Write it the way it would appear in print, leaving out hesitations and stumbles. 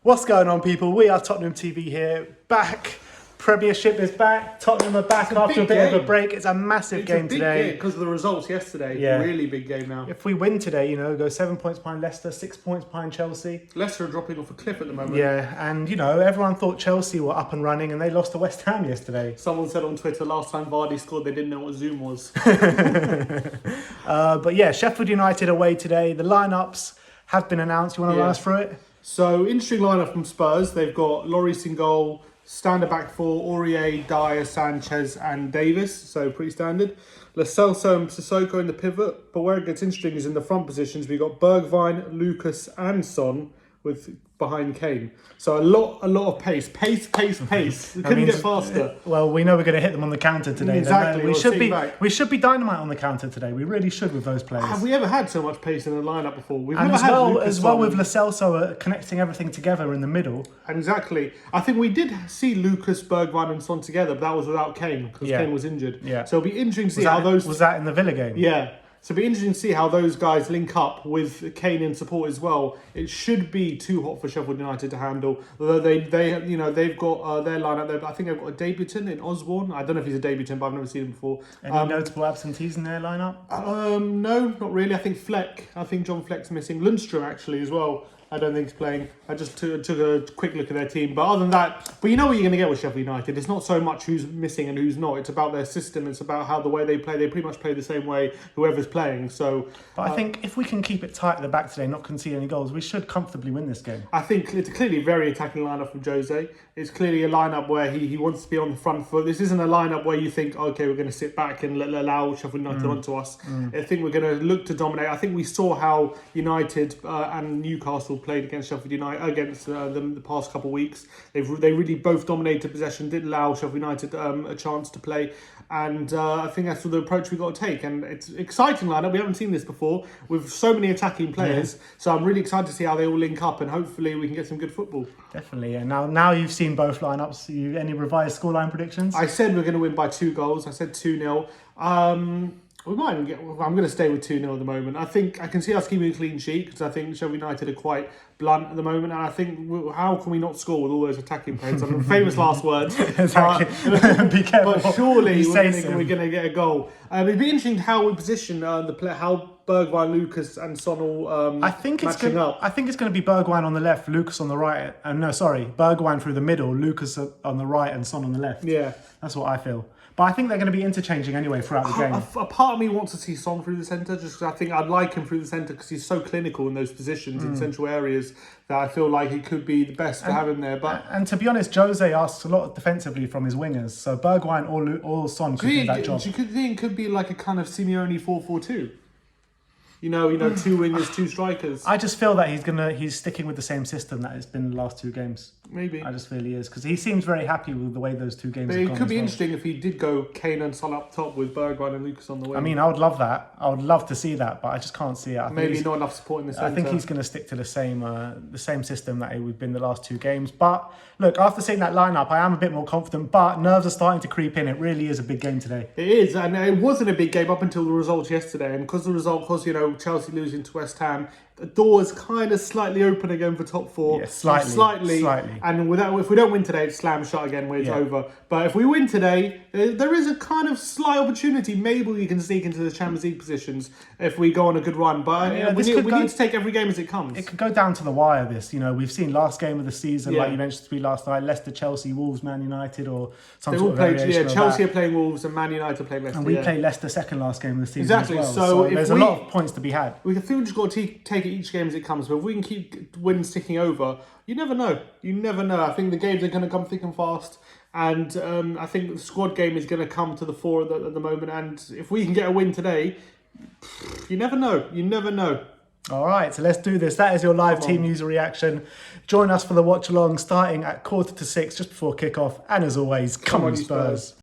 What's going on, people? We are Tottenham TV here, back. Premiership is back. Tottenham are back after a bit of a break. It's a massive game today. Because of the results yesterday. Yeah. Really big game now. If we win today, go 7 points behind Leicester, 6 points behind Chelsea. Leicester are dropping off a cliff at the moment. Yeah, and everyone thought Chelsea were up and running and they lost to West Ham yesterday. Someone said on Twitter last time Vardy scored, they didn't know what Zoom was. But yeah, Sheffield United away today. The lineups have been announced. You want to run us through it? So, interesting lineup from Spurs. They've got Lloris in goal, standard back four, Aurier, Dyer, Sanchez and Davis. So, pretty standard. Lo Celso and Sissoko in the pivot. But where it gets interesting is in the front positions. We've got Bergwijn, Lucas and Son with behind Kane. So a lot of pace. Pace. We couldn't get faster. Well, we know we're going to hit them on the counter today. Exactly. We should be dynamite on the counter today. We really should with those players. Have we ever had so much pace in a lineup before? We've and never as had well, Lucas as well Son. with Lo Celso connecting everything together in the middle. Exactly. I think we did see Lucas, Bergwijn and Son together, but that was without Kane because Kane was injured. Yeah. So it'll be interesting to see how those... Was that in the Villa game? Yeah. So it'll be interesting to see how those guys link up with Kane in support as well. It should be too hot for Sheffield United to handle. Although they've got their lineup there. I think they've got a debutant in Osborne. I don't know if he's a debutant, but I've never seen him before. Any notable absentees in their lineup? No, not really. I think John Fleck's missing. Lundstrom actually as well. I don't think he's playing. I just took a quick look at their team. But other than that, but you know what you're going to get with Sheffield United. It's not so much who's missing and who's not. It's about their system. It's about how the way they play. They pretty much play the same way, whoever's playing. So, but I think if we can keep it tight at the back today, not concede any goals, we should comfortably win this game. I think it's clearly a very attacking lineup from Jose. It's clearly a lineup where he wants to be on the front foot. This isn't a lineup where you think, okay, we're going to sit back and allow Sheffield United onto us. I think we're going to look to dominate. I think we saw how United and Newcastle played against Sheffield United against them the past couple of weeks. They really both dominated possession, did allow Sheffield United a chance to play, and I think that's the approach we got to take. And it's an exciting lineup. We haven't seen this before with so many attacking players. Yeah. So I'm really excited to see how they all link up, and hopefully we can get some good football. Definitely. And now you've seen both lineups. Any revised scoreline predictions? I said we're going to win by 2 goals. I said 2-0. We might even get... I'm going to stay with 2-0 at the moment. I think I can see us keeping a clean sheet because I think Sheffield United are quite blunt at the moment. And I think, how can we not score with all those attacking players? Famous last words. Exactly. Be careful. But surely we're going to get a goal. It'd be interesting how we position the play, how Bergwijn, Lucas and Son all matching up. I think it's going to be Bergwijn on the left, Lucas on the right. Bergwijn through the middle, Lucas on the right and Son on the left. Yeah. That's what I feel. But I think they're going to be interchanging anyway throughout the game. A part of me wants to see Son through the centre, just because I think I'd like him through the centre because he's so clinical in those positions in central areas that I feel like he could be the best to have him there. And to be honest, Jose asks a lot defensively from his wingers, so Bergwijn or Son could do that job. Do you think it could be like a kind of Simeone 4-4-2? You know, 2 wingers, 2 strikers. I just feel that he's sticking with the same system that it's been the last 2 games. Maybe. I just feel he is, because he seems very happy with the way those 2 games have gone. It could be interesting if he did go Kane and Son up top with Bergwijn and Lucas on the wing. I mean, I would love that. I would love to see that, but I just can't see it. Maybe not enough support in the centre. I think he's going to stick to the same system that we've been the last 2 games. But look, after seeing that lineup, I am a bit more confident, but nerves are starting to creep in. It really is a big game today. It is, and it wasn't a big game up until the results yesterday. And because the result was, Chelsea losing to West Ham, the door is kind of slightly open again for top 4. Yeah, slightly. And if we don't win today, it's slam shut again where it's over. But if we win today, there is a kind of slight opportunity. Maybe we can sneak into the Champions League positions if we go on a good run. But we need to take every game as it comes. It could go down to the wire, this. We've seen last game of the season, like you mentioned to me last night, Leicester, Chelsea, Wolves, Man United, or some sort of variation of Chelsea that. are playing Wolves and Man United are playing Leicester. And we play Leicester second last game of the season exactly. as well. So there's a lot of points to be had. We think we've just got to take it each game as it comes. But if we can keep wins ticking over, you never know. You never know. I think the games are going to come thick and fast. And I think the squad game is going to come to the fore at the moment. And if we can get a win today, you never know. You never know. All right, so let's do this. That is your live team user reaction. Join us for the watch along starting at 5:45, just before kickoff. And as always, come on Spurs.